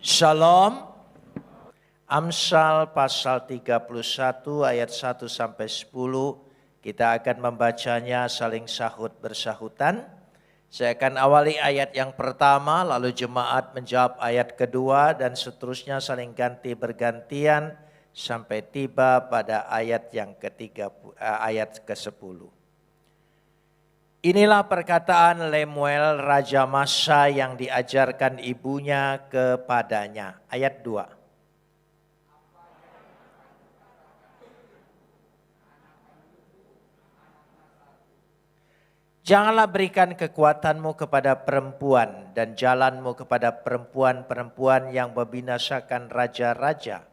Shalom. Amsal pasal 31 ayat 1 sampai 10. Kita akan membacanya saling sahut bersahutan. Saya akan awali ayat yang pertama, lalu jemaat menjawab ayat kedua dan seterusnya saling ganti bergantian sampai tiba pada ayat yang ketiga, ayat ke-10. Inilah perkataan Lemuel Raja Masa yang diajarkan ibunya kepadanya. Ayat 2. Janganlah berikan kekuatanmu kepada perempuan dan jalanmu kepada perempuan-perempuan yang membinasakan raja-raja.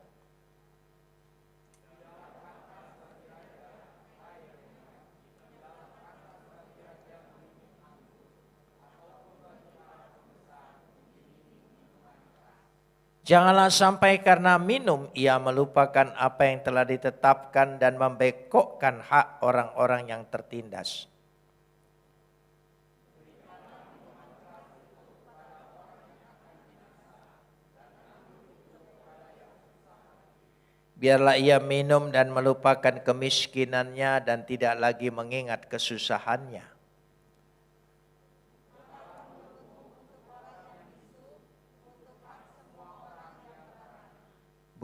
Janganlah sampai karena minum ia melupakan apa yang telah ditetapkan dan membekokkan hak orang-orang yang tertindas. Biarlah ia minum dan melupakan kemiskinannya dan tidak lagi mengingat kesusahannya.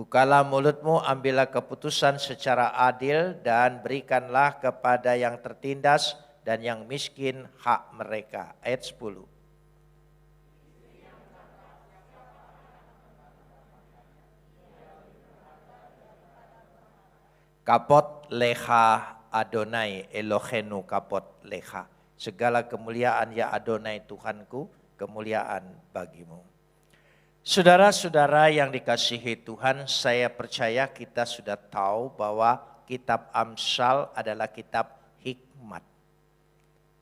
Bukalah mulutmu, ambillah keputusan secara adil dan berikanlah kepada yang tertindas dan yang miskin hak mereka. Ayat 10. Kapot leha Adonai Elohenu kapot leha. Segala kemuliaan ya Adonai Tuhanku, kemuliaan bagimu. Saudara-saudara yang dikasihi Tuhan, saya percaya kita sudah tahu bahwa kitab Amsal adalah kitab hikmat.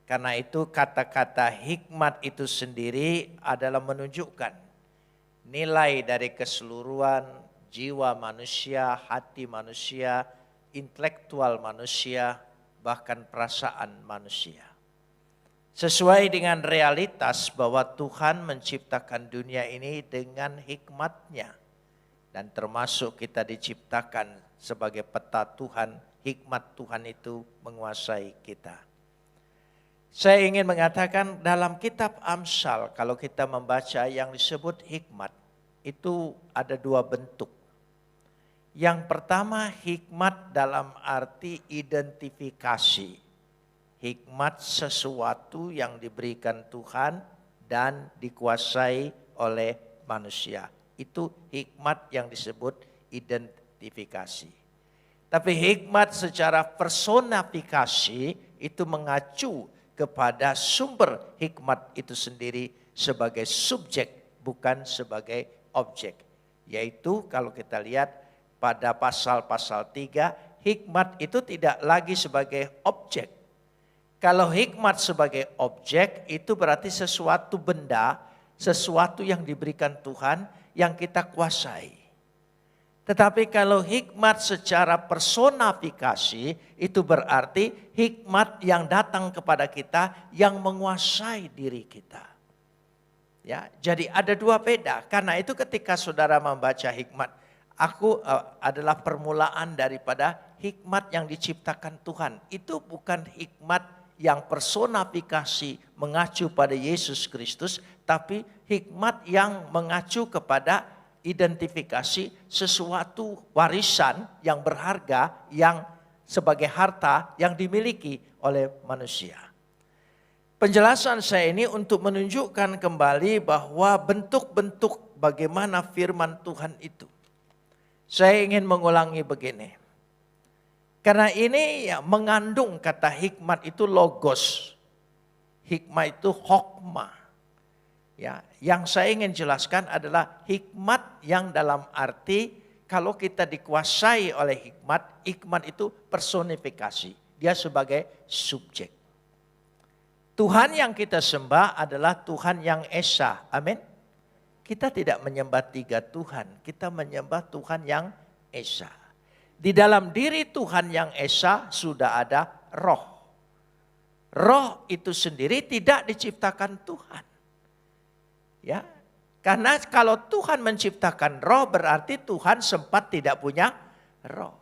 Karena itu kata-kata hikmat itu sendiri adalah menunjukkan nilai dari keseluruhan jiwa manusia, hati manusia, intelektual manusia, bahkan perasaan manusia. Sesuai dengan realitas bahwa Tuhan menciptakan dunia ini dengan hikmat-Nya. Dan termasuk kita diciptakan sebagai peta Tuhan, hikmat Tuhan itu menguasai kita. Saya ingin mengatakan dalam kitab Amsal, kalau kita membaca yang disebut hikmat, itu ada dua bentuk. Yang pertama hikmat dalam arti identifikasi. Hikmat sesuatu yang diberikan Tuhan dan dikuasai oleh manusia. Itu hikmat yang disebut identifikasi. Tapi hikmat secara personifikasi itu mengacu kepada sumber hikmat itu sendiri sebagai subjek bukan sebagai objek. Yaitu kalau kita lihat pada pasal-pasal 3, hikmat itu tidak lagi sebagai objek. Kalau hikmat sebagai objek itu berarti sesuatu benda, sesuatu yang diberikan Tuhan yang kita kuasai. Tetapi kalau hikmat secara personifikasi itu berarti hikmat yang datang kepada kita yang menguasai diri kita. Ya, jadi ada dua beda. Karena itu ketika saudara membaca hikmat, aku adalah permulaan daripada hikmat yang diciptakan Tuhan. Itu bukan hikmat yang personifikasi mengacu pada Yesus Kristus, tapi hikmat yang mengacu kepada identifikasi sesuatu warisan yang berharga, yang sebagai harta yang dimiliki oleh manusia. Penjelasan saya ini untuk menunjukkan kembali bahwa bentuk-bentuk bagaimana firman Tuhan itu. Saya ingin mengulangi begini. Karena ini ya, mengandung kata hikmat itu logos. Hikmat itu hokmah. Ya, yang saya ingin jelaskan adalah hikmat yang dalam arti kalau kita dikuasai oleh hikmat, hikmat itu personifikasi. Dia sebagai subjek. Tuhan yang kita sembah adalah Tuhan yang Esa. Amin. Kita tidak menyembah tiga Tuhan, kita menyembah Tuhan yang Esa. Di dalam diri Tuhan yang Esa sudah ada roh. Roh itu sendiri tidak diciptakan Tuhan. Ya, Karena kalau Tuhan menciptakan roh berarti Tuhan sempat tidak punya roh.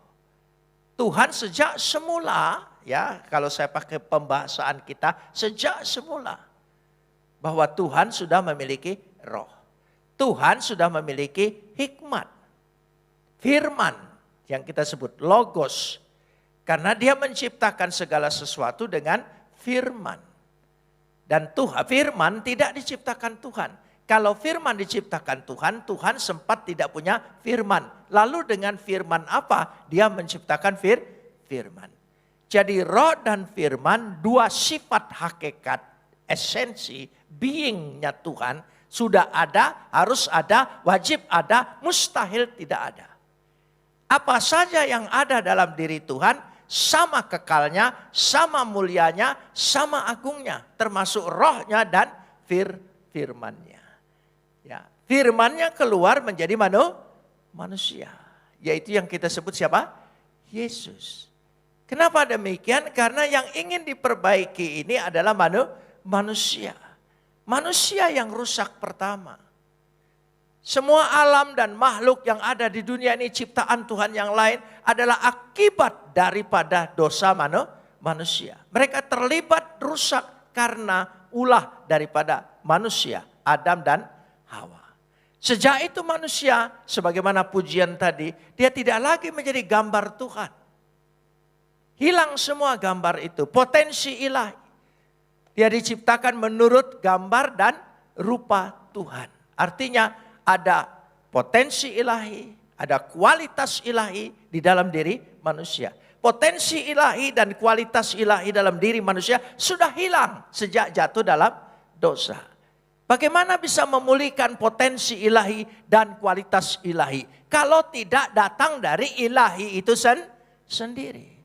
Tuhan sejak semula, ya kalau saya pakai pembahasan kita, sejak semula. Bahwa Tuhan sudah memiliki roh. Tuhan sudah memiliki hikmat. Firman yang kita sebut logos. Karena dia menciptakan segala sesuatu dengan firman. Dan Tuhan, firman tidak diciptakan Tuhan. Kalau firman diciptakan Tuhan, Tuhan sempat tidak punya firman. Lalu dengan firman apa? Dia menciptakan firman. Jadi roh dan firman, dua sifat hakikat, esensi, being-nya Tuhan, sudah ada, harus ada, wajib ada, mustahil tidak ada. Apa saja yang ada dalam diri Tuhan, sama kekalnya, sama mulianya, sama agungnya. Termasuk rohnya dan firmannya. Ya, firmannya keluar menjadi manusia. Yaitu yang kita sebut siapa? Yesus. Kenapa demikian? Karena yang ingin diperbaiki ini adalah manusia. Manusia yang rusak pertama. Semua alam dan makhluk yang ada di dunia ini ciptaan Tuhan yang lain adalah akibat daripada dosa manusia. Mereka terlibat rusak karena ulah daripada manusia, Adam dan Hawa. Sejak itu manusia, sebagaimana pujian tadi, dia tidak lagi menjadi gambar Tuhan. Hilang semua gambar itu, potensi ilahi. Dia diciptakan menurut gambar dan rupa Tuhan. Artinya ada potensi ilahi, ada kualitas ilahi di dalam diri manusia. Potensi ilahi dan kualitas ilahi dalam diri manusia sudah hilang sejak jatuh dalam dosa. Bagaimana bisa memulihkan potensi ilahi dan kualitas ilahi kalau tidak datang dari ilahi itu sendiri?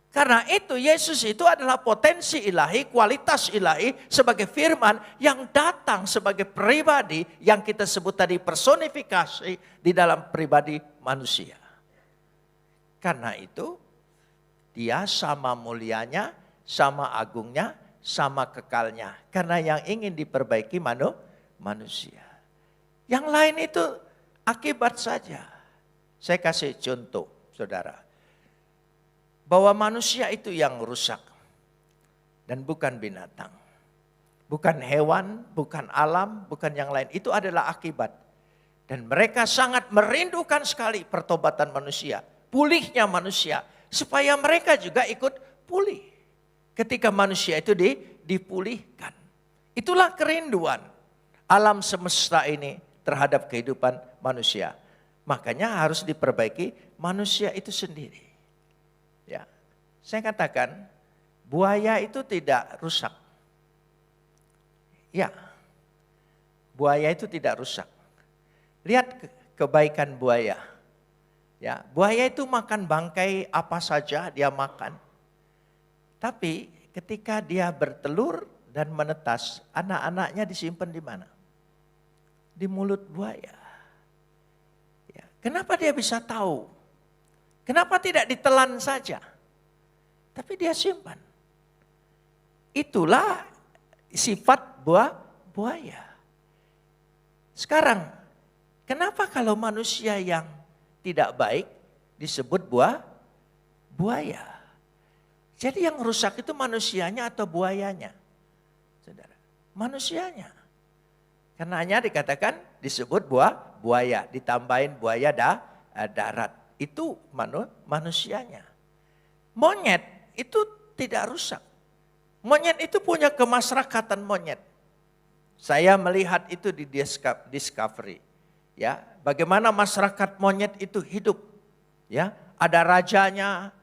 Karena itu Yesus itu adalah potensi ilahi, kualitas ilahi sebagai firman yang datang sebagai pribadi yang kita sebut tadi personifikasi di dalam pribadi manusia. Karena itu dia sama mulianya, sama agungnya, sama kekalnya. Karena yang ingin diperbaiki manusia. Yang lain itu akibat saja. Saya kasih contoh, saudara. Bahwa manusia itu yang rusak. Dan bukan binatang. Bukan hewan, bukan alam, bukan yang lain. Itu adalah akibat. Dan mereka sangat merindukan sekali pertobatan manusia. Pulihnya manusia. Supaya mereka juga ikut pulih. Ketika manusia itu dipulihkan. Itulah kerinduan alam semesta ini terhadap kehidupan manusia. Makanya harus diperbaiki manusia itu sendiri. Ya, saya katakan buaya itu tidak rusak. Ya, buaya itu tidak rusak. Lihat kebaikan buaya. Ya, buaya itu makan bangkai apa saja dia makan. Tapi ketika dia bertelur dan menetas, anak-anaknya disimpan di mana? Di mulut buaya. Ya, kenapa dia bisa tahu? Kenapa tidak ditelan saja? Tapi dia simpan. Itulah sifat buaya. Sekarang, kenapa kalau manusia yang tidak baik disebut buaya? Jadi yang rusak itu manusianya atau buayanya? Saudara, manusianya. Karenanya dikatakan disebut buaya, ditambahin buaya darat. Itu manusianya. Monyet itu tidak rusak. Monyet itu punya kemasyarakatan monyet. Saya melihat itu di Discovery. Ya, bagaimana masyarakat monyet itu hidup. Ya, ada rajanya,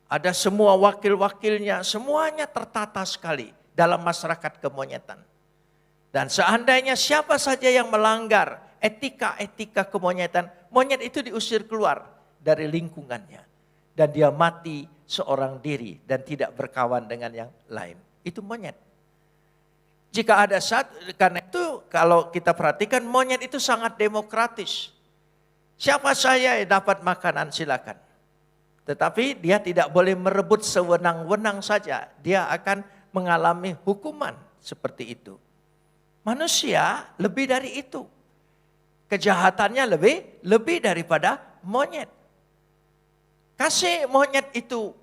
ada semua wakil-wakilnya, semuanya tertata sekali dalam masyarakat kemonyetan. Dan seandainya siapa saja yang melanggar etika-etika kemonyetan, monyet itu diusir keluar dari lingkungannya. Dan dia mati seorang diri dan tidak berkawan dengan yang lain. Itu monyet. Jika ada karena itu kalau kita perhatikan monyet itu sangat demokratis. Siapa saya yang dapat makanan silakan. Tetapi dia tidak boleh merebut sewenang-wenang saja. Dia akan mengalami hukuman seperti itu. Manusia lebih dari itu. kejahatannya lebih daripada monyet. Kasih monyet itu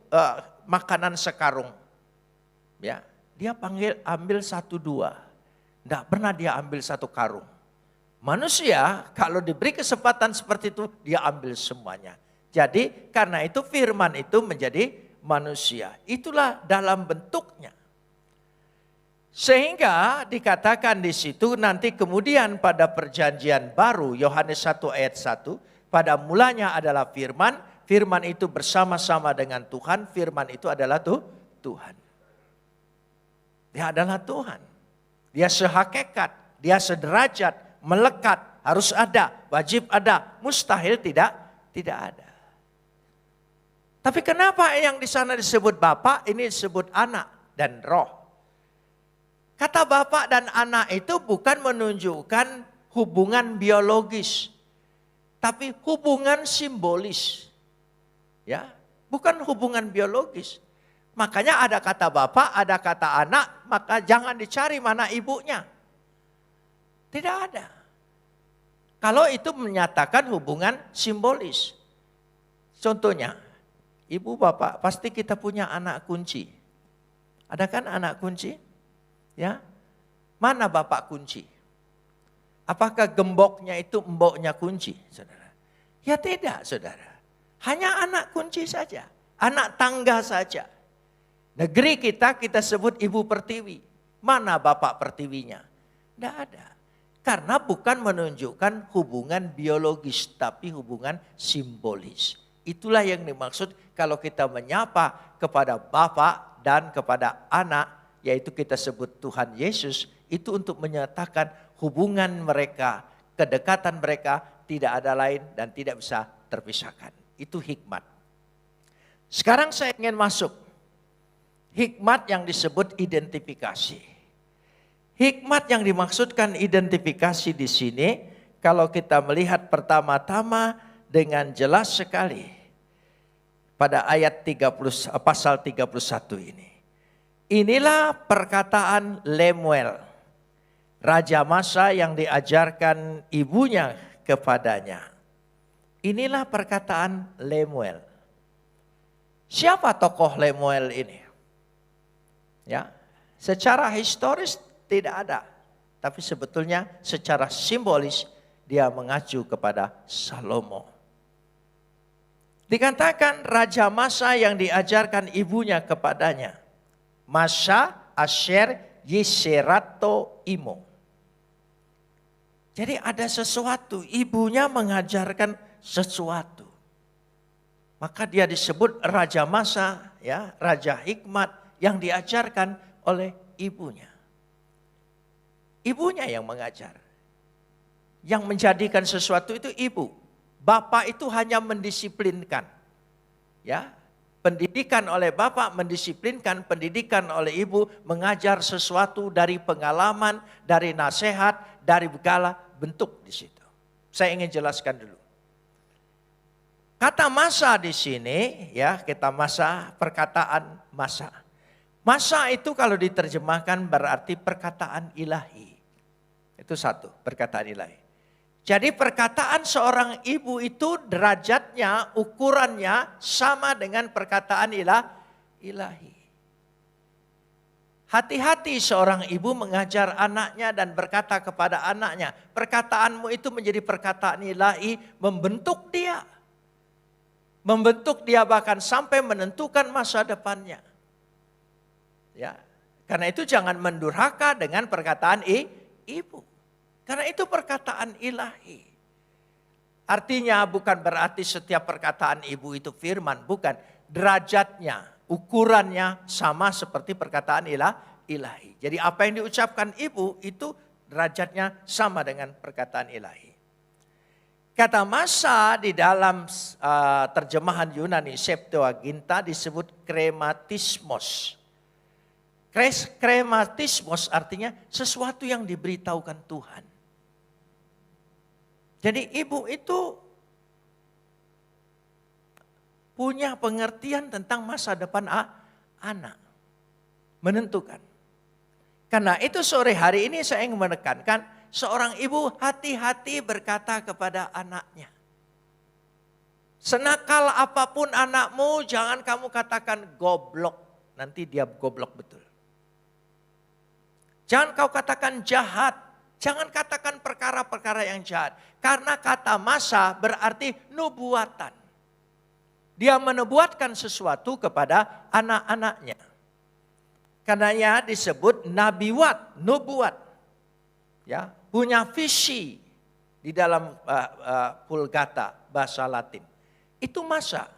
makanan sekarung. Ya, dia ambil 1-2. Tidak pernah dia ambil 1 karung. Manusia kalau diberi kesempatan seperti itu, dia ambil semuanya. Jadi karena itu firman itu menjadi manusia. Itulah dalam bentuknya. Sehingga dikatakan di situ nanti kemudian pada perjanjian baru, Yohanes 1 ayat 1, pada mulanya adalah firman, firman itu bersama-sama dengan Tuhan, firman itu adalah Tuhan. Dia adalah Tuhan. Dia sehakikat, dia sederajat, melekat, harus ada, wajib ada, mustahil tidak ada. Tapi kenapa yang di sana disebut Bapa, ini disebut Anak dan Roh? Kata Bapa dan Anak itu bukan menunjukkan hubungan biologis, tapi hubungan simbolis. Ya, bukan hubungan biologis. Makanya ada kata Bapa, ada kata Anak, maka jangan dicari mana ibunya. Tidak ada. Kalau itu menyatakan hubungan simbolis. Contohnya, ibu bapak pasti kita punya anak kunci. Ada kan anak kunci? Ya, mana bapak kunci? Apakah gemboknya itu emboknya kunci, saudara? Ya tidak, saudara. Hanya anak kunci saja, anak tangga saja. Negeri kita sebut ibu pertiwi. Mana bapak pertiwinya? Tidak ada. Karena bukan menunjukkan hubungan biologis, tapi hubungan simbolis. Itulah yang dimaksud kalau kita menyapa kepada bapak dan kepada anak, yaitu kita sebut Tuhan Yesus, itu untuk menyatakan hubungan mereka, kedekatan mereka tidak ada lain dan tidak bisa terpisahkan. Itu hikmat. Sekarang saya ingin masuk. Hikmat yang disebut identifikasi. Hikmat yang dimaksudkan identifikasi di sini, kalau kita melihat pertama-tama dengan jelas sekali. Pada ayat 30, pasal 31 ini. Inilah perkataan Lemuel, raja Masa yang diajarkan ibunya kepadanya. Inilah perkataan Lemuel. Siapa tokoh Lemuel ini? Ya, secara historis tidak ada, tapi sebetulnya secara simbolis dia mengacu kepada Salomo. Dikatakan raja Masa yang diajarkan ibunya kepadanya. Masa, Asher, Yiserato, Imo. Jadi ada sesuatu, ibunya mengajarkan sesuatu. Maka dia disebut Raja Masa, ya, Raja Hikmat yang diajarkan oleh ibunya. Ibunya yang mengajar. Yang menjadikan sesuatu itu ibu. Bapak itu hanya mendisiplinkan. Ya. Pendidikan oleh bapak mendisiplinkan, pendidikan oleh ibu mengajar sesuatu dari pengalaman, dari nasihat, dari segala bentuk di situ. Saya ingin jelaskan dulu. Kata masa di sini, ya kita masa, perkataan masa. Masa itu kalau diterjemahkan berarti perkataan ilahi. Itu satu, perkataan ilahi. Jadi perkataan seorang ibu itu derajatnya, ukurannya sama dengan perkataan ilahi. Hati-hati seorang ibu mengajar anaknya dan berkata kepada anaknya, perkataanmu itu menjadi perkataan ilahi, membentuk dia. Membentuk dia bahkan sampai menentukan masa depannya. Ya, karena itu jangan mendurhaka dengan perkataan ibu. Karena itu perkataan ilahi. Artinya bukan berarti setiap perkataan ibu itu firman. Bukan. Derajatnya, ukurannya sama seperti perkataan ilahi. Jadi apa yang diucapkan ibu itu derajatnya sama dengan perkataan ilahi. Kata masa di dalam terjemahan Yunani Septuaginta disebut krematismos. Krematismos artinya sesuatu yang diberitahukan Tuhan. Jadi ibu itu punya pengertian tentang masa depan anak. Menentukan. Karena itu sore hari ini saya ingin menekankan seorang ibu hati-hati berkata kepada anaknya. Senakal apapun anakmu, jangan kamu katakan goblok. Nanti dia goblok betul. Jangan kau katakan jahat. Jangan katakan perkara-perkara yang jahat. Karena kata masa berarti nubuatan. Dia menubuatkan sesuatu kepada anak-anaknya. Karenanya disebut nabiwat, nubuat. Ya, punya visi di dalam Vulgata bahasa Latin. Itu masa.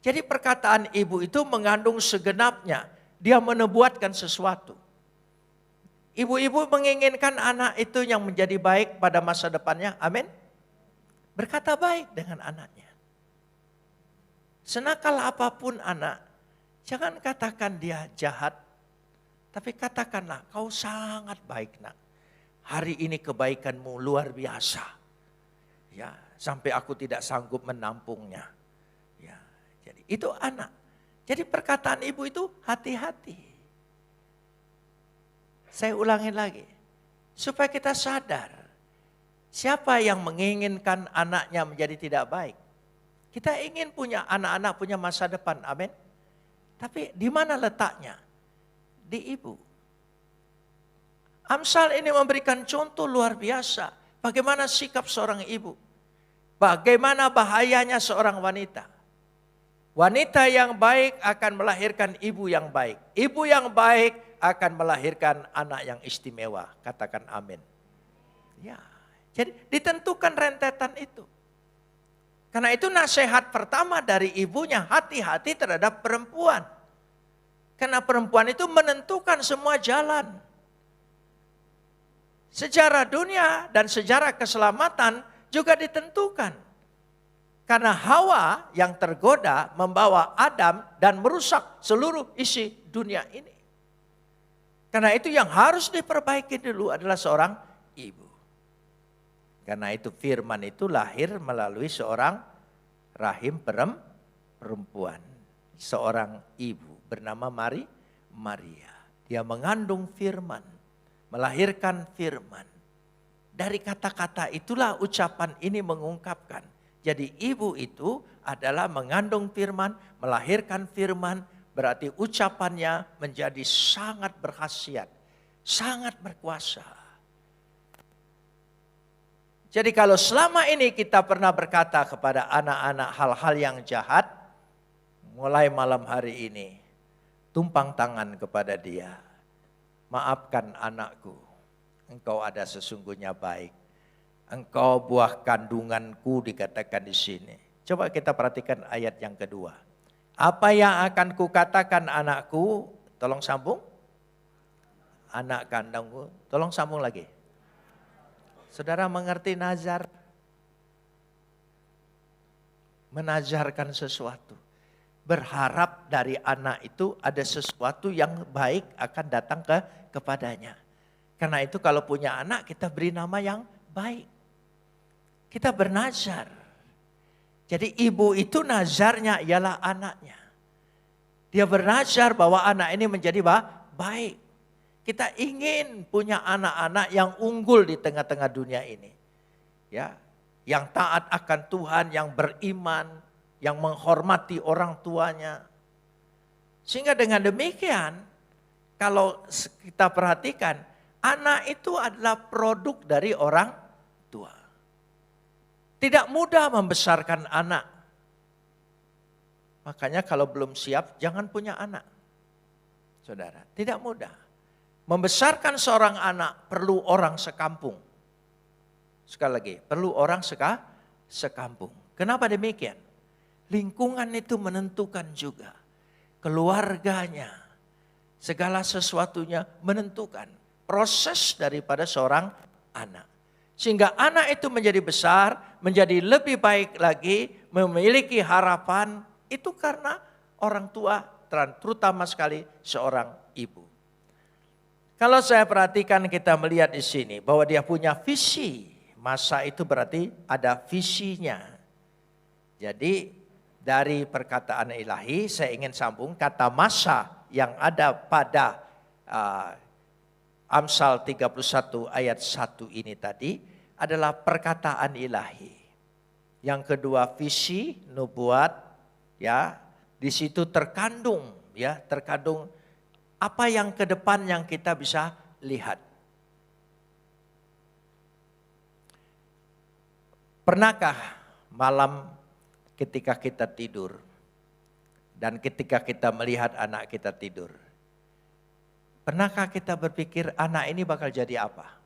Jadi perkataan ibu itu mengandung segenapnya. Dia menubuatkan sesuatu. Ibu-ibu menginginkan anak itu yang menjadi baik pada masa depannya. Amin. Berkata baik dengan anaknya. Senakal apapun anak, jangan katakan dia jahat. Tapi katakanlah, kau sangat baik nak. Hari ini kebaikanmu luar biasa. Ya, sampai aku tidak sanggup menampungnya. Ya, jadi itu anak. Jadi perkataan ibu itu hati-hati. Saya ulangin lagi. Supaya kita sadar. Siapa yang menginginkan anaknya menjadi tidak baik? Kita ingin punya anak-anak punya masa depan. Amin. Tapi di mana letaknya? Di ibu. Amsal ini memberikan contoh luar biasa. Bagaimana sikap seorang ibu. Bagaimana bahayanya seorang wanita. Wanita yang baik akan melahirkan ibu yang baik. Ibu yang baik akan melahirkan anak yang istimewa. Katakan amin. Ya, jadi ditentukan rentetan itu. Karena itu nasihat pertama dari ibunya, hati-hati terhadap perempuan. Karena perempuan itu menentukan semua jalan. Sejarah dunia dan sejarah keselamatan juga ditentukan. Karena Hawa yang tergoda membawa Adam dan merusak seluruh isi dunia ini. Karena itu yang harus diperbaiki dulu adalah seorang ibu. Karena itu firman itu lahir melalui seorang rahim perempuan. Seorang ibu bernama Maria. Dia mengandung firman. Melahirkan firman. Dari kata-kata itulah ucapan ini mengungkapkan. Jadi ibu itu adalah mengandung firman, melahirkan firman, berarti ucapannya menjadi sangat berkhasiat, sangat berkuasa. Jadi kalau selama ini kita pernah berkata kepada anak-anak hal-hal yang jahat, mulai malam hari ini, tumpang tangan kepada dia. Maafkan anakku, engkau ada sesungguhnya baik. Engkau buah kandunganku dikatakan di sini. Coba kita perhatikan ayat yang kedua. Apa yang akan kukatakan anakku? Tolong sambung. Anak kandungku. Tolong sambung lagi. Saudara mengerti nazar? Menazarkan sesuatu. Berharap dari anak itu ada sesuatu yang baik akan datang kepadanya. Karena itu kalau punya anak kita beri nama yang baik. Kita bernazar. Jadi ibu itu nazarnya ialah anaknya. Dia bernazar bahwa anak ini menjadi baik. Kita ingin punya anak-anak yang unggul di tengah-tengah dunia ini. Ya, yang taat akan Tuhan, yang beriman, yang menghormati orang tuanya. Sehingga dengan demikian, kalau kita perhatikan, anak itu adalah produk dari orang tua. Tidak mudah membesarkan anak. Makanya kalau belum siap, jangan punya anak. Saudara, tidak mudah. Membesarkan seorang anak perlu orang sekampung. Sekali lagi, perlu orang sekampung. Kenapa demikian? Lingkungan itu menentukan juga. Keluarganya, segala sesuatunya menentukan proses daripada seorang anak. Sehingga anak itu menjadi besar, menjadi lebih baik lagi, memiliki harapan, itu karena orang tua, terutama sekali seorang ibu. Kalau saya perhatikan kita melihat di sini bahwa dia punya visi, masa itu berarti ada visinya. Jadi dari perkataan ilahi saya ingin sambung kata masa yang ada pada Amsal 31 ayat 1 ini tadi adalah perkataan ilahi. Yang kedua visi, nubuat, ya. Di situ terkandung apa yang ke depan yang kita bisa lihat. Pernahkah malam ketika kita tidur dan ketika kita melihat anak kita tidur, pernahkah kita berpikir anak ini bakal jadi apa?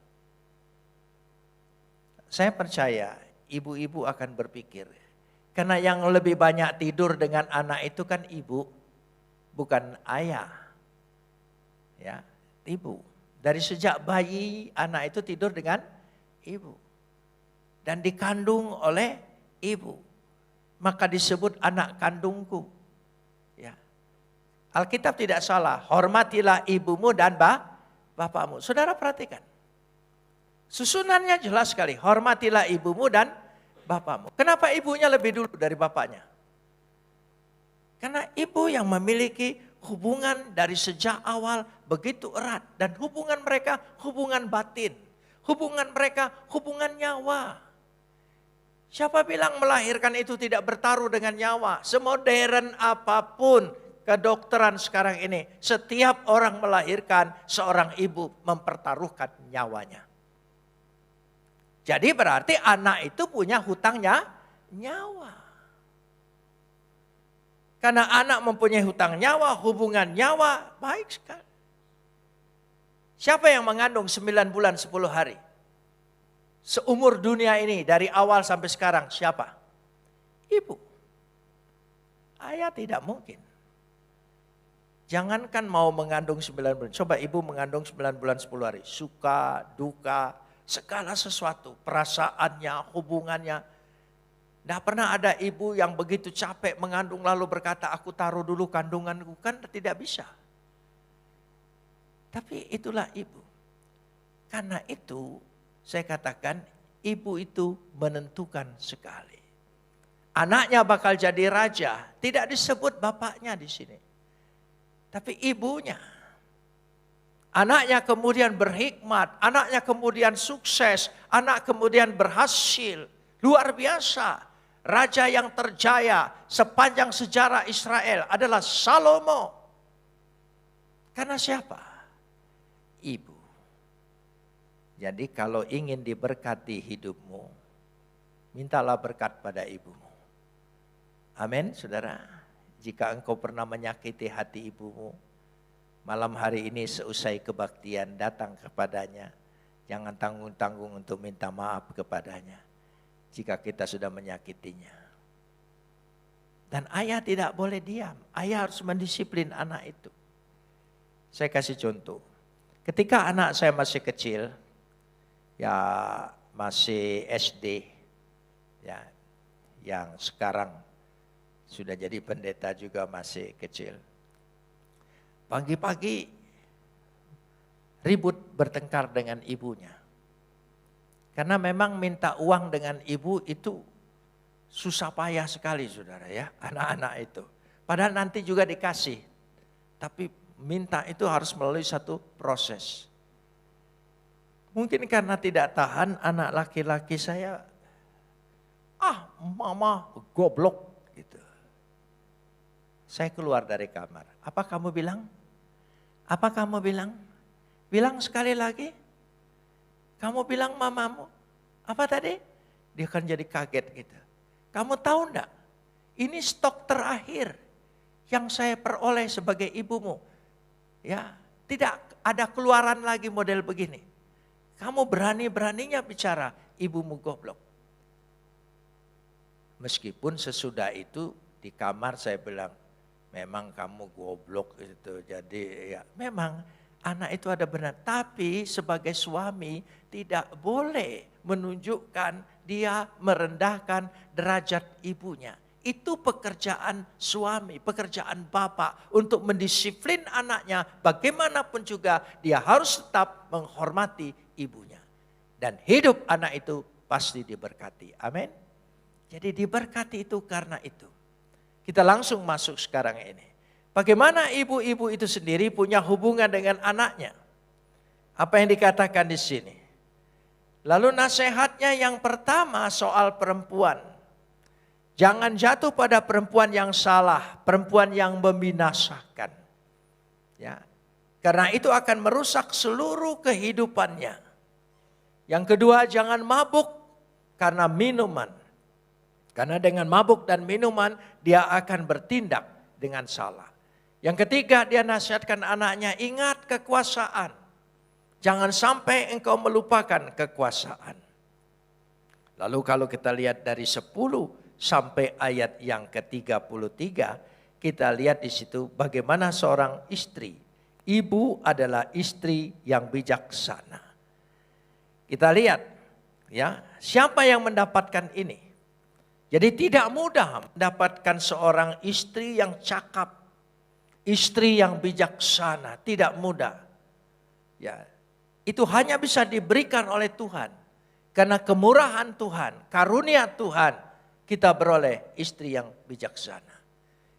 Saya percaya ibu-ibu akan berpikir, karena yang lebih banyak tidur dengan anak itu kan ibu, bukan ayah. Ya, ibu. Dari sejak bayi anak itu tidur dengan ibu. Dan dikandung oleh ibu. Maka disebut anak kandungku. Ya. Alkitab tidak salah, hormatilah ibumu dan bapakmu. Saudara perhatikan. Susunannya jelas sekali, hormatilah ibumu dan bapakmu. Kenapa ibunya lebih dulu dari bapaknya? Karena ibu yang memiliki hubungan dari sejak awal begitu erat. Dan hubungan mereka hubungan batin. Hubungan mereka hubungan nyawa. Siapa bilang melahirkan itu tidak bertaruh dengan nyawa? Semodern apapun kedokteran sekarang ini, setiap orang melahirkan, seorang ibu mempertaruhkan nyawanya. Jadi berarti anak itu punya hutangnya nyawa. Karena anak mempunyai hutang nyawa, hubungan nyawa, baik sekali. Siapa yang mengandung 9 bulan 10 hari? Seumur dunia ini dari awal sampai sekarang siapa? Ibu. Ayah tidak mungkin. Jangankan mau mengandung 9 bulan. Coba ibu mengandung 9 bulan 10 hari. Suka, duka, segala sesuatu. Perasaannya, hubungannya. Tidak pernah ada ibu yang begitu capek mengandung lalu berkata aku taruh dulu kandunganku. Kan tidak bisa. Tapi itulah ibu. Karena itu saya katakan ibu itu menentukan sekali. Anaknya bakal jadi raja, tidak disebut bapaknya di sini. Tapi ibunya. Anaknya kemudian berhikmat, anaknya kemudian sukses, anak kemudian berhasil. Luar biasa. Raja yang terjaya sepanjang sejarah Israel adalah Salomo. Karena siapa? Ibu. Jadi kalau ingin diberkati hidupmu, mintalah berkat pada ibumu. Amin, saudara. Jika engkau pernah menyakiti hati ibumu, malam hari ini seusai kebaktian datang kepadanya. Jangan tanggung-tanggung untuk minta maaf kepadanya. Jika kita sudah menyakitinya. Dan ayah tidak boleh diam. Ayah harus mendisiplin anak itu. Saya kasih contoh. Ketika anak saya masih kecil, ya masih SD, ya yang sekarang sudah jadi pendeta juga masih kecil. Pagi-pagi ribut bertengkar dengan ibunya. Karena memang minta uang dengan ibu itu susah payah sekali saudara ya, anak-anak itu. Padahal nanti juga dikasih, tapi minta itu harus melalui satu proses. Mungkin karena tidak tahan anak laki-laki saya, mama goblok gitu. Saya keluar dari kamar. Apa kamu bilang? Apa kamu bilang? Bilang sekali lagi. Kamu bilang mamamu. Apa tadi? Dia akan jadi kaget gitu. Kamu tahu enggak? Ini stok terakhir yang saya peroleh sebagai ibumu. Ya, tidak ada keluaran lagi model begini. Kamu berani-beraninya bicara ibumu goblok. Meskipun sesudah itu di kamar saya bilang, memang kamu goblok itu. Jadi ya memang anak itu ada benar. Tapi sebagai suami tidak boleh menunjukkan dia merendahkan derajat ibunya. Itu pekerjaan suami, pekerjaan bapak untuk mendisiplin anaknya. Bagaimanapun juga dia harus tetap menghormati ibunya. Dan hidup anak itu pasti diberkati. Amin. Jadi diberkati itu karena itu. Kita langsung masuk sekarang ini. Bagaimana ibu-ibu itu sendiri punya hubungan dengan anaknya. Apa yang dikatakan di sini? Lalu nasihatnya yang pertama soal perempuan. Jangan jatuh pada perempuan yang salah, perempuan yang membinasakan. Ya. Karena itu akan merusak seluruh kehidupannya. Yang kedua, jangan mabuk karena minuman. Karena dengan mabuk dan minuman dia akan bertindak dengan salah. Yang ketiga, dia nasihatkan anaknya, ingat kekuasaan. Jangan sampai engkau melupakan kekuasaan. Lalu kalau kita lihat dari 10 sampai ayat yang ke-33, kita lihat di situ bagaimana seorang istri. Ibu adalah istri yang bijaksana. Kita lihat ya, siapa yang mendapatkan ini? Jadi tidak mudah mendapatkan seorang istri yang cakap, istri yang bijaksana, tidak mudah. Ya, itu hanya bisa diberikan oleh Tuhan. Karena kemurahan Tuhan, karunia Tuhan, kita beroleh istri yang bijaksana.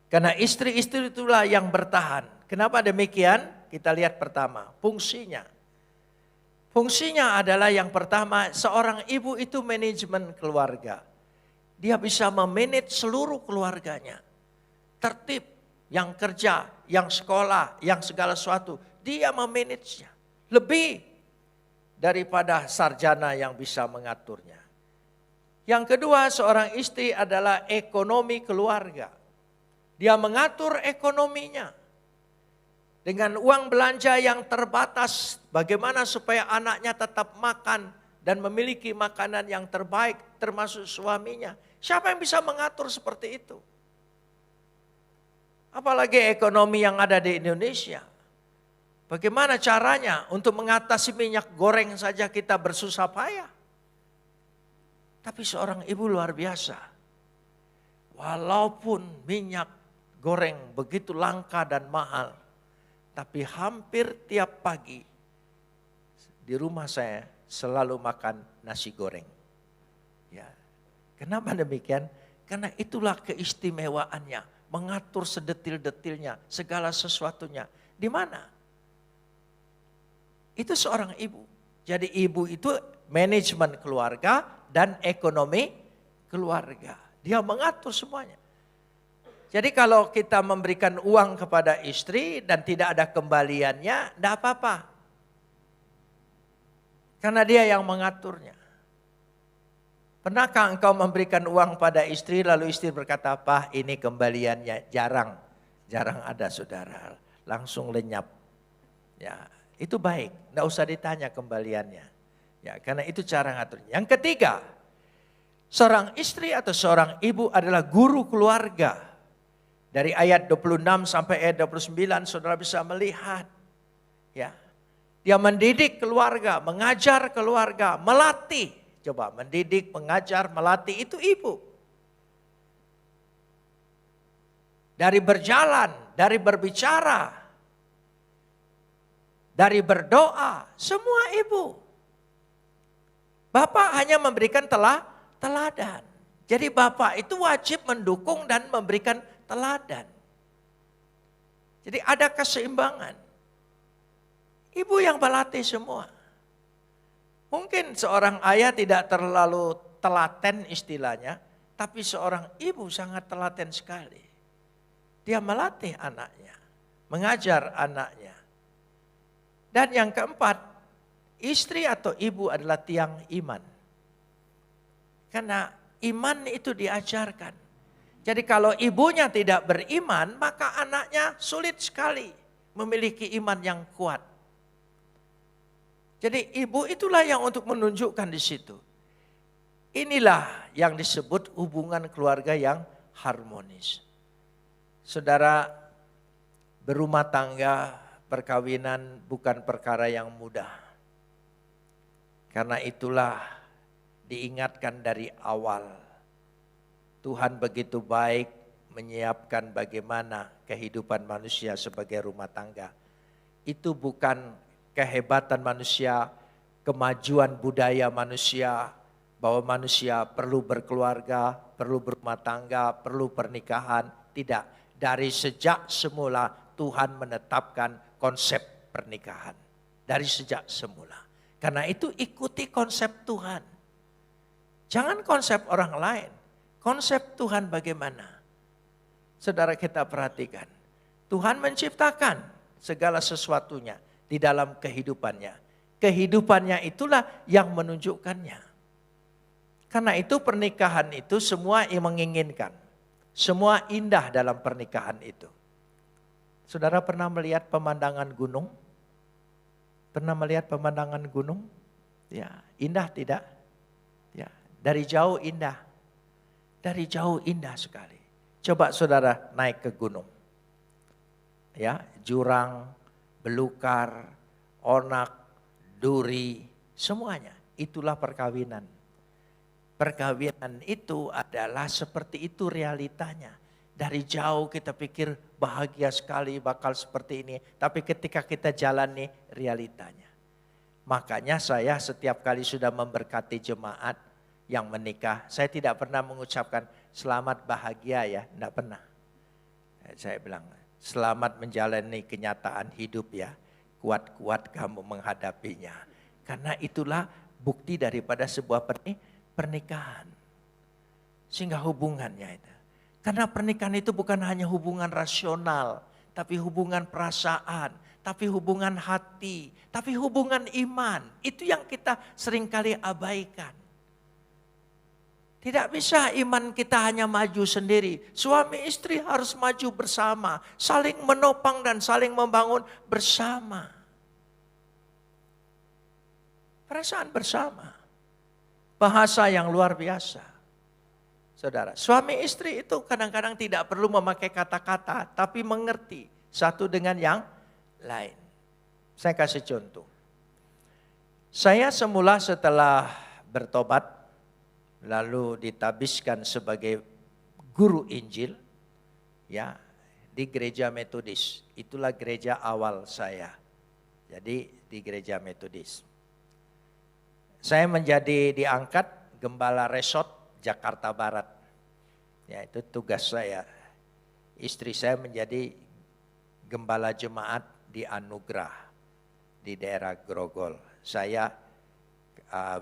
Karena istri-istri itulah yang bertahan. Kenapa demikian? Kita lihat pertama, fungsinya. Fungsinya adalah yang pertama, seorang ibu itu manajemen keluarga. Dia bisa memanage seluruh keluarganya. Tertib, yang kerja, yang sekolah, yang segala sesuatu. Dia memanagenya. Lebih daripada sarjana yang bisa mengaturnya. Yang kedua, seorang istri adalah ekonomi keluarga. Dia mengatur ekonominya. Dengan uang belanja yang terbatas, bagaimana supaya anaknya tetap makan dan memiliki makanan yang terbaik termasuk suaminya. Siapa yang bisa mengatur seperti itu? Apalagi ekonomi yang ada di Indonesia. Bagaimana caranya untuk mengatasi minyak goreng saja kita bersusah payah. Tapi seorang ibu luar biasa. Walaupun minyak goreng begitu langka dan mahal. Tapi hampir tiap pagi di rumah saya selalu makan nasi goreng. Ya. Kenapa demikian? Karena itulah keistimewaannya. Mengatur sedetil-detilnya, segala sesuatunya. Di mana? Itu seorang ibu. Jadi ibu itu manajemen keluarga dan ekonomi keluarga. Dia mengatur semuanya. Jadi kalau kita memberikan uang kepada istri dan tidak ada kembaliannya, tidak apa-apa. Karena dia yang mengaturnya. Pernahkah engkau memberikan uang pada istri lalu istri berkata, "Pak, ini kembaliannya." Jarang ada saudara. Langsung lenyap. Ya, itu baik, tidak usah ditanya kembaliannya. Ya, karena itu cara ngaturnya. Yang ketiga, seorang istri atau seorang ibu adalah guru keluarga. Dari ayat 26 sampai ayat 29 saudara bisa melihat. Ya, dia mendidik keluarga, mengajar keluarga, melatih. Coba mendidik, mengajar, melatih itu ibu. Dari berjalan, dari berbicara, dari berdoa, semua ibu. Bapak hanya memberikan teladan. Jadi bapak itu wajib mendukung dan memberikan teladan. Jadi ada keseimbangan. Ibu yang melatih semua. Mungkin seorang ayah tidak terlalu telaten istilahnya, tapi seorang ibu sangat telaten sekali. Dia melatih anaknya, mengajar anaknya. Dan yang keempat, istri atau ibu adalah tiang iman. Karena iman itu diajarkan. Jadi kalau ibunya tidak beriman, maka anaknya sulit sekali memiliki iman yang kuat. Jadi ibu itulah yang untuk menunjukkan di situ. Inilah yang disebut hubungan keluarga yang harmonis. Saudara, berumah tangga, perkawinan bukan perkara yang mudah. Karena itulah diingatkan dari awal. Tuhan begitu baik menyiapkan bagaimana kehidupan manusia sebagai rumah tangga. Itu bukan kehebatan manusia, kemajuan budaya manusia, bahwa manusia perlu berkeluarga, perlu berumah tangga, perlu pernikahan. Tidak, dari sejak semula Tuhan menetapkan konsep pernikahan. dari sejak semula. Karena itu ikuti konsep Tuhan. Jangan konsep orang lain. Konsep Tuhan bagaimana? Saudara kita perhatikan. Tuhan menciptakan segala sesuatunya di dalam kehidupannya. Kehidupannya itulah yang menunjukkannya. Karena itu pernikahan itu semua yang menginginkan. Semua indah dalam pernikahan itu. Saudara pernah melihat pemandangan gunung? Pernah melihat pemandangan gunung? Ya, indah tidak? Ya, dari jauh indah. Dari jauh indah sekali. Coba saudara naik ke gunung. Ya, jurang, belukar, onak, duri, semuanya. Itulah perkawinan. Perkawinan itu adalah seperti itu realitanya. Dari jauh kita pikir bahagia sekali bakal seperti ini. Tapi ketika kita jalani realitanya. Makanya saya setiap kali sudah memberkati jemaat yang menikah. Saya tidak pernah mengucapkan selamat bahagia ya. Tidak pernah. Saya bilang selamat menjalani kenyataan hidup ya. Kuat-kuat kamu menghadapinya. Karena itulah bukti daripada sebuah pernikahan. Sehingga hubungannya itu. Karena pernikahan itu bukan hanya hubungan rasional, tapi hubungan perasaan, tapi hubungan hati, tapi hubungan iman. Itu yang kita seringkali abaikan. Tidak bisa iman kita hanya maju sendiri. Suami istri harus maju bersama, saling menopang dan saling membangun bersama. Perasaan bersama. Bahasa yang luar biasa. Saudara, suami istri itu kadang-kadang tidak perlu memakai kata-kata, tapi mengerti satu dengan yang lain. Saya kasih contoh. Saya semula setelah bertobat, lalu ditabiskan sebagai guru Injil, ya di gereja Metodis. Itulah gereja awal saya. Jadi di gereja Metodis. Saya menjadi diangkat gembala resort Jakarta Barat. Ya, itu tugas saya. Istri saya menjadi gembala jemaat di Anugerah di daerah Grogol. Saya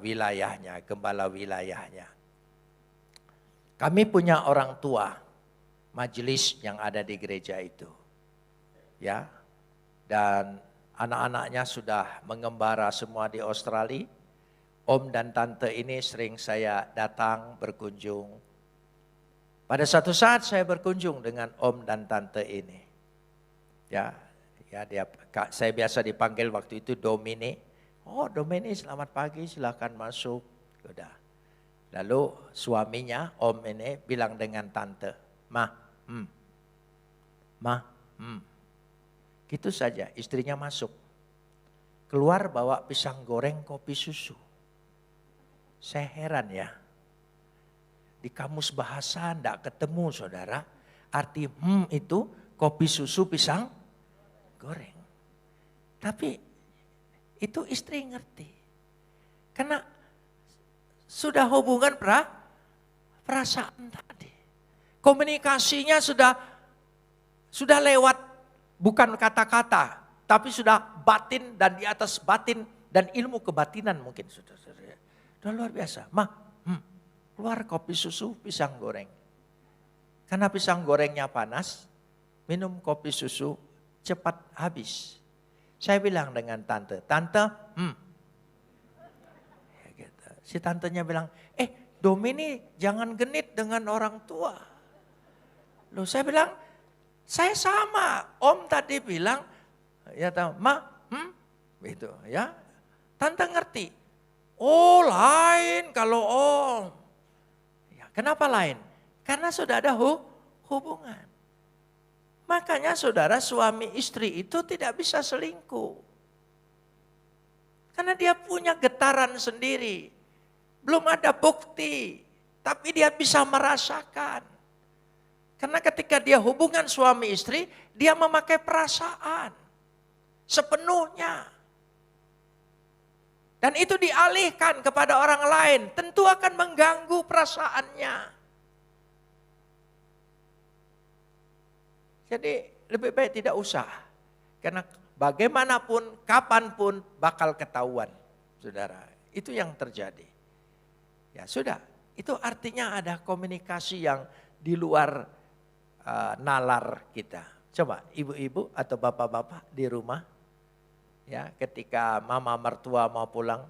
wilayahnya, gembala wilayahnya. Kami punya orang tua majelis yang ada di gereja itu. Ya. Dan anak-anaknya sudah mengembara semua di Australia. Om dan tante ini sering saya datang berkunjung. Pada satu saat saya berkunjung dengan om dan tante ini. Ya saya biasa dipanggil waktu itu Domini. Oh Domini selamat pagi silakan masuk. Udah. Lalu suaminya om ini bilang dengan tante. Ma. Gitu saja istrinya masuk. Keluar bawa pisang goreng kopi susu. Saya heran ya. Di kamus bahasa enggak ketemu saudara. Arti itu kopi susu pisang goreng. Tapi itu istri ngerti. Karena sudah hubungan perasaan tadi. Komunikasinya sudah lewat bukan kata-kata. Tapi sudah batin dan di atas batin dan ilmu kebatinan mungkin sudah. Udah luar biasa. Keluar kopi susu pisang goreng. Karena pisang gorengnya panas, minum kopi susu cepat habis. Saya bilang dengan tante, ya gitu. Si tantenya bilang, Domini jangan genit dengan orang tua. Loh saya bilang, saya sama. Om tadi bilang, ya tahu, gitu ya. Tante ngerti. Oh lain kalau om. Ya, kenapa lain? Karena sudah ada hubungan. Makanya saudara suami istri itu tidak bisa selingkuh. Karena dia punya getaran sendiri. Belum ada bukti. Tapi dia bisa merasakan. Karena ketika dia hubungan suami istri, dia memakai perasaan. Sepenuhnya. Dan itu dialihkan kepada orang lain, tentu akan mengganggu perasaannya. Jadi lebih baik tidak usah. Karena bagaimanapun, kapanpun bakal ketahuan, saudara. Itu yang terjadi. Ya sudah, itu artinya ada komunikasi yang di luar nalar kita. Coba ibu-ibu atau bapak-bapak di rumah, ya ketika mama mertua mau pulang,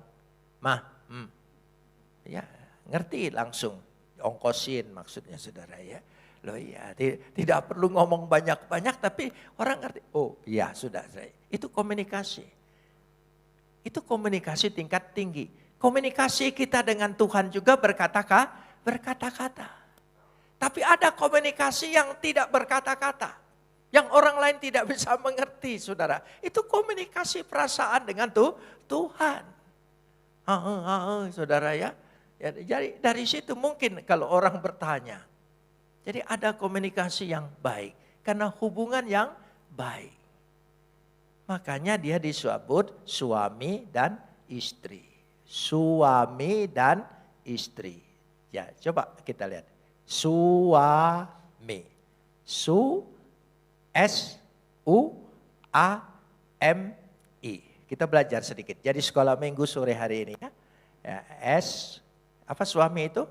ya ngerti langsung, ongkosin maksudnya saudara ya. Loh iya, tidak perlu ngomong banyak-banyak tapi orang ngerti. Oh iya sudah, itu komunikasi. Itu komunikasi tingkat tinggi. Komunikasi kita dengan Tuhan juga berkata-kata. Tapi ada komunikasi yang tidak berkata-kata. Yang orang lain tidak bisa mengerti saudara. Itu komunikasi perasaan dengan Tuhan. Saudara ya. Jadi dari situ mungkin kalau orang bertanya. Jadi ada komunikasi yang baik. Karena hubungan yang baik. Makanya dia disebut suami dan istri. Suami dan istri. Ya coba kita lihat. Suami. S-U-A-M-I. Kita belajar sedikit. Jadi sekolah minggu sore hari ini. Ya, apa suami itu?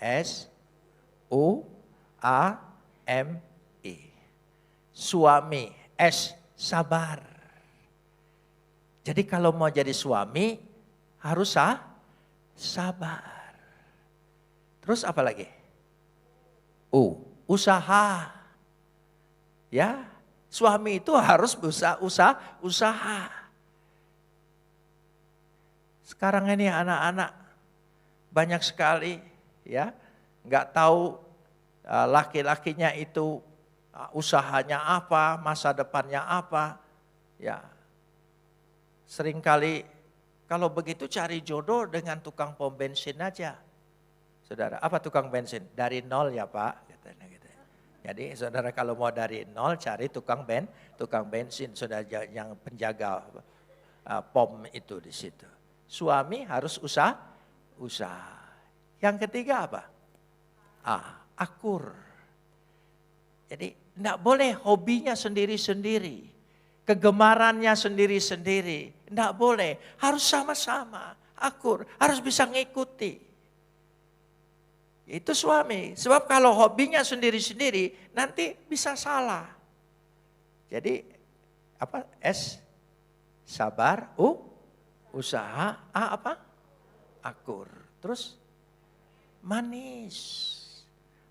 S-U-A-M-I. Suami. S, sabar. Jadi kalau mau jadi suami harus sabar. Terus apa lagi? Usaha. Ya, suami itu harus usaha. Sekarang ini anak-anak banyak sekali ya, nggak tahu laki-lakinya itu usahanya apa, masa depannya apa. Ya, seringkali kalau begitu cari jodoh dengan tukang pom bensin aja. Saudara, apa tukang bensin? Dari nol ya Pak. Jadi saudara kalau mau dari nol cari tukang bensin. Saudara yang penjaga pom itu di situ. Suami harus usaha. Yang ketiga apa? Akur. Jadi tidak boleh hobinya sendiri-sendiri. Kegemarannya sendiri-sendiri. Tidak boleh. Harus sama-sama. Akur. Harus bisa ngikuti. Itu suami. Sebab kalau hobinya sendiri-sendiri nanti bisa salah. Jadi apa? S, sabar. Usaha. A apa? Akur. Terus manis.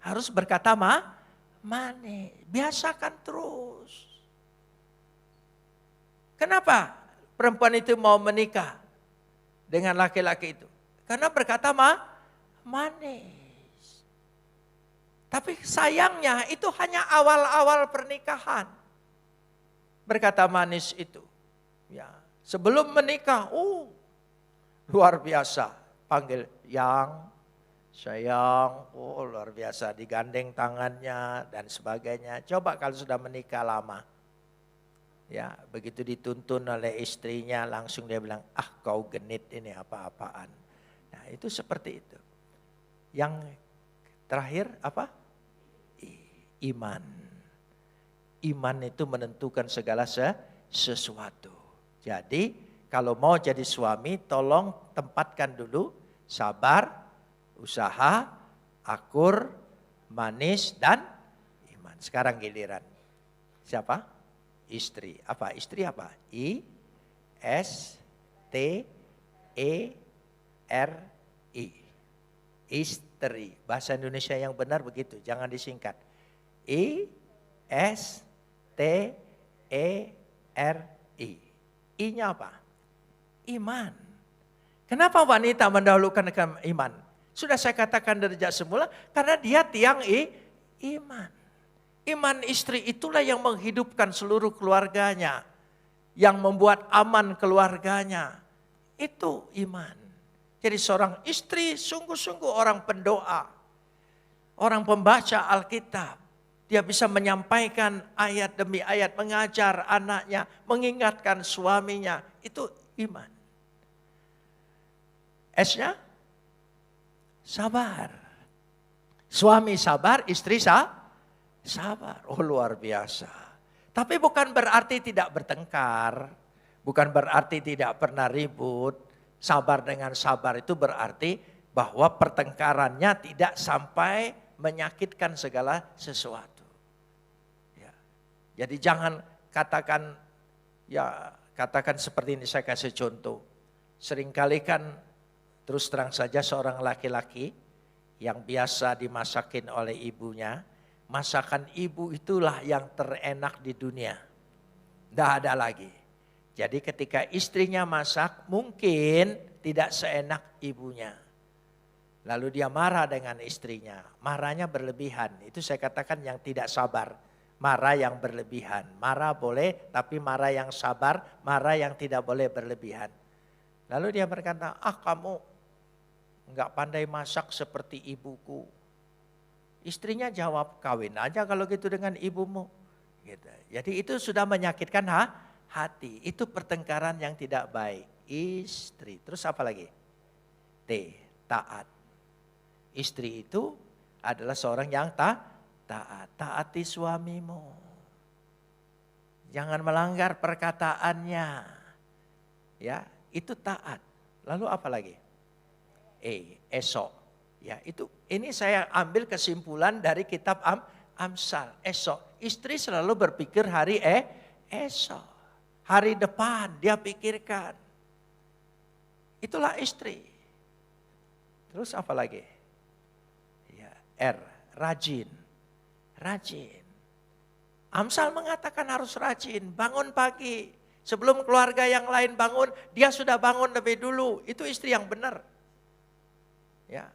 Harus berkata manis. Biasakan terus. Kenapa perempuan itu mau menikah dengan laki-laki itu? Karena berkata manis. Tapi sayangnya itu hanya awal-awal pernikahan. Berkata manis itu. Ya, sebelum menikah, luar biasa. Panggil yang, sayang, luar biasa. Digandeng tangannya dan sebagainya. Coba kalau sudah menikah lama. Ya, begitu dituntun oleh istrinya langsung dia bilang, kau genit ini apa-apaan. Nah itu seperti itu. Yang terakhir apa? Iman. Iman itu menentukan segala sesuatu. Jadi kalau mau jadi suami tolong tempatkan dulu sabar, usaha, akur, manis dan iman. Sekarang giliran. Siapa? Istri. Apa? Istri apa? I-S-T-E-R-I. Istri. Bahasa Indonesia yang benar begitu. Jangan disingkat. I-S-T-E-R-I. I-nya apa? Iman. Kenapa wanita mendahulukan iman? Sudah saya katakan dari sejak semula. Karena dia tiang iman. Iman istri itulah yang menghidupkan seluruh keluarganya. Yang membuat aman keluarganya. Itu iman. Jadi seorang istri sungguh-sungguh orang pendoa. Orang pembaca Alkitab. Dia bisa menyampaikan ayat demi ayat, mengajar anaknya, mengingatkan suaminya. Itu iman. S-nya? Sabar. Suami sabar, istri sabar. Oh luar biasa. Tapi bukan berarti tidak bertengkar, bukan berarti tidak pernah ribut. Sabar dengan sabar itu berarti bahwa pertengkarannya tidak sampai menyakitkan segala sesuatu. Ya. Jadi jangan katakan, ya katakan seperti ini, saya kasih contoh. Seringkali kan terus terang saja seorang laki-laki yang biasa dimasakin oleh ibunya, masakan ibu itulah yang terenak di dunia. Tidak ada lagi. Jadi ketika istrinya masak mungkin tidak seenak ibunya. Lalu dia marah dengan istrinya. Marahnya berlebihan. Itu saya katakan yang tidak sabar. Marah yang berlebihan. Marah boleh tapi marah yang sabar. Marah yang tidak boleh berlebihan. Lalu dia berkata, kamu enggak pandai masak seperti ibuku. Istrinya jawab, kawin aja kalau gitu dengan ibumu. Gitu. Jadi itu sudah menyakitkan hati. Itu pertengkaran yang tidak baik. Istri. Terus apa lagi? T. Taat. Istri itu adalah seorang yang taat. Taati suamimu. Jangan melanggar perkataannya. Ya, itu taat. Lalu apa lagi? Esok. Ya, ini saya ambil kesimpulan dari kitab Amsal. Esok. Istri selalu berpikir hari esok. Hari depan dia pikirkan. Itulah istri. Terus apa lagi? Ya, rajin. Rajin. Amsal mengatakan harus rajin, bangun pagi. Sebelum keluarga yang lain bangun, dia sudah bangun lebih dulu. Itu istri yang benar. Ya.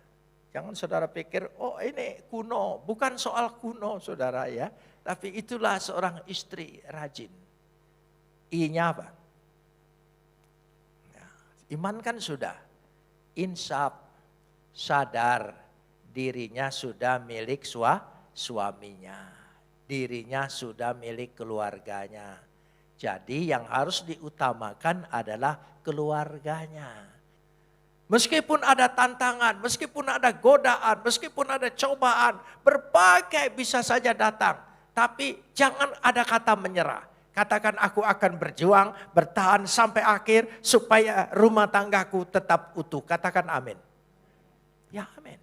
Jangan saudara pikir, ini kuno. Bukan soal kuno saudara ya. Tapi itulah seorang istri rajin. I-nya apa? Ya, iman kan sudah. Insaf, sadar dirinya sudah milik suaminya. Dirinya sudah milik keluarganya. Jadi yang harus diutamakan adalah keluarganya. Meskipun ada tantangan, meskipun ada godaan, meskipun ada cobaan, berbagai bisa saja datang. Tapi jangan ada kata menyerah. Katakan aku akan berjuang, bertahan sampai akhir supaya rumah tanggaku tetap utuh. Katakan amin. Ya amin.